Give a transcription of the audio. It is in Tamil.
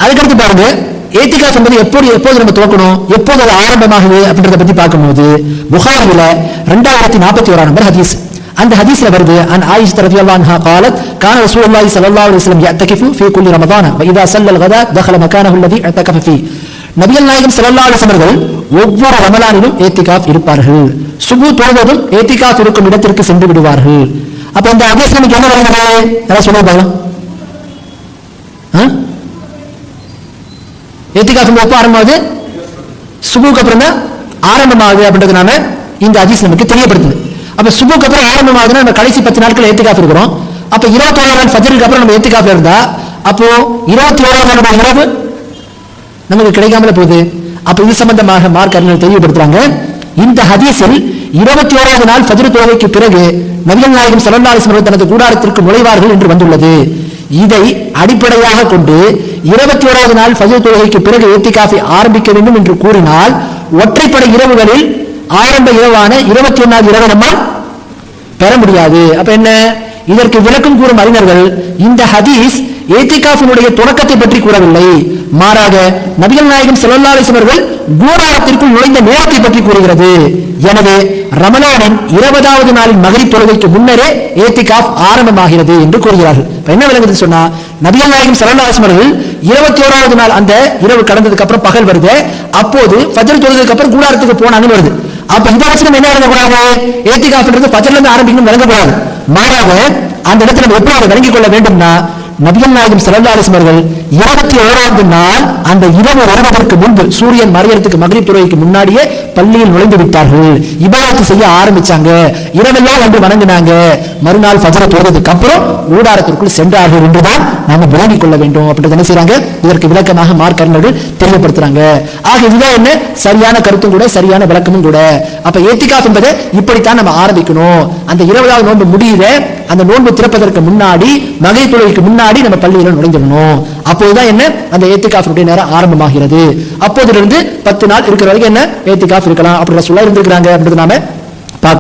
அதுக்கடுத்து பாருங்க, ஏத்திகாஃப் என்பது எப்போது நம்ம துவக்கணும், எப்போது அது ஆரம்பமாகுது அப்படின்றத பத்தி பார்க்கும்போது புகாரில 2041 நம்பர் ஹதீஸ். அந்த ஹதீஸ்ல வருது, அன் ஆயிஷா ரலியல்லாஹு அன்ஹா قالت كان رسول الله صلى الله عليه وسلم يعتكف في كل رمضان واذا صلى الغداء دخل مكانه الذي اعتكف فيه. நபிகள் நாயகம் ஸல்லல்லாஹு அலைஹி வஸல்லம் அவர்கள் ஒவ்வொரு ரமலானிலும் ஏத்திகாஃப் இருப்பார்கள். சுபு தொழுவதும் ஏத்திகாஃப் இருக்கும் இடத்திற்கு சென்று விடுவார்கள். அப்ப இந்த ஹதீஸ் நமக்கு என்ன வருகிறது, யாராவது சொல்லுங்க பாக்கலாம். ஏத்திகாஃப் எப்போ ஆரம்பமாகுது, சுபுக்கு அப்புறம் தான் ஆரம்பமாகுது அப்படின்றது நாம இந்த ஹதீஸ் நமக்கு தெரியப்படுத்துது. அப்ப சுபுக்கு அப்புறம் ஆரம்பமாகுதுன்னா நம்ம கடைசி 10 நாட்கள் ஏத்திகாஃப் இருக்கிறோம். அப்ப 21 நாள் ஃபஜ்ருக்கு அப்புறம் நம்ம ஏத்திகாஃப்ல இருந்தா அப்போ 21 நாள் இரவு நமக்கு கிடைக்காமல போகுது. அப்ப இது சம்பந்தமாக மார்க் அறிஞர்கள் தெளிவுபடுத்துறாங்க. இந்த ஹதீஸில் 21வது நாள் ஃபஜ்ர் தொழுகைக்கு பிறகு நபிகள் நாயகம் ஸல்லல்லாஹு அலைஹி வஸல்லம் தனது கூடாரத்திற்கு நுழைவார்கள் என்று வந்துள்ளது. இதை அடிப்படையாக கொண்டு 21வது நாள் ஃபஜ்ர் தொழுகைக்கு பிறகு ஏத்திகாஃபை ஆரம்பிக்க வேண்டும் என்று கூறினால் ஒற்றைப்படை இரவுகளில் ஆரம்ப இரவான 21வது இரவை நம்மால் பெற முடியாது. அப்ப என்ன, இதற்கு விளக்கம் கூறும் அறிஞர்கள் இந்த ஹதீஸ் ஏத்திகாஃபினுடைய தொடக்கத்தை பற்றி கூறவில்லை, மாறாக நபிகள் நாயகம் ஸல்லல்லாஹு அலைஹி வஸல்லம் அவர்கள் கூடாரத்திற்குள் நுழைந்த நேரத்தை பற்றி கூறுகிறது. எனவே ரமலானின் 20வது நாளின் மகரிப் தொழுகைக்கு முன்னரே ஏத்திகாஃப் ஆரம்பமாகிறது என்று கூறுகிறார்கள். என்ன விளங்குது சொன்னா, நபிகள் நாயகம் ஸல்லல்லாஹு அலைஹி வஸல்லம் அவர்கள் 21வது நாள் அந்த இரவு கடந்ததுக்கு அப்புறம் பகல் வருது, அப்போது ஃபஜ்ர் தொழுகைக்கு அப்புறம் கூடாரத்துக்கு போனாங்கன்னு வருது. அப்ப இந்த வசனம் என்ன விளங்கக்கூடாது, ஏத்திகாஃப்ன்றது ஃபஜ்ர்ல இருந்து ஆரம்பிக்கணும் விளங்கக்கூடாது. மாறாக அந்த இடத்துல நம்ம எப்படி அதை விளங்கிக் கொள்ள வேண்டும்னா, நபிகள் நாயகம் ஸல்லல்லாஹு அலைஹி வஸல்லம் அவர்கள் 21வது நாள் அந்த இரவு வருவதற்கு முன்பு சூரியன் மறையறதுக்கு மக்ரிப் தொழுகைக்கு முன்னாடியே பள்ளியில் நுழைந்து விட்டார்கள், இபாதத் செய்ய ஆரம்பிச்சாங்க, இரவெல்லாம் வந்து வணங்கினாங்க, மறுநாள் ஃபஜ்ர் தொழுததுக்கு அப்புறம் கூடாரத்திற்குள் சென்றார்கள் என்றுதான் நாம விளங்கிக் கொள்ள வேண்டும் அப்படின்றது என்ன செய்றாங்க, இதற்கு விளக்கமாக மார்க் அறிஞர்கள் தெரியப்படுத்துறாங்க. ஆக இதுதான் என்ன சரியான கருத்தும் கூட சரியான விளக்கமும் கூட. அப்ப ஏத்திகாஃப் என்பதை இப்படித்தான் நம்ம ஆரம்பிக்கணும். அந்த 20வது நோன்பு முடியுத அந்த நோன்பு திறப்பதற்கு முன்னாடி மகரிப் தொழுகைக்கு முன்னாடி நம்ம பள்ளியில நுழைஞ்சிடணும். அப்போதுதான் என்ன அந்த ஏத்திகாஃபுடைய நேரம் ஆரம்பமாகிறது. அப்போதிலிருந்து 10 நாள் இருக்கிற வரைக்கும் என்ன ஏத்திகாஃப் இருக்கலாம் அப்படி ரசூலுல்லாஹ் இருந்திருக்காங்க அப்படின்றது நாம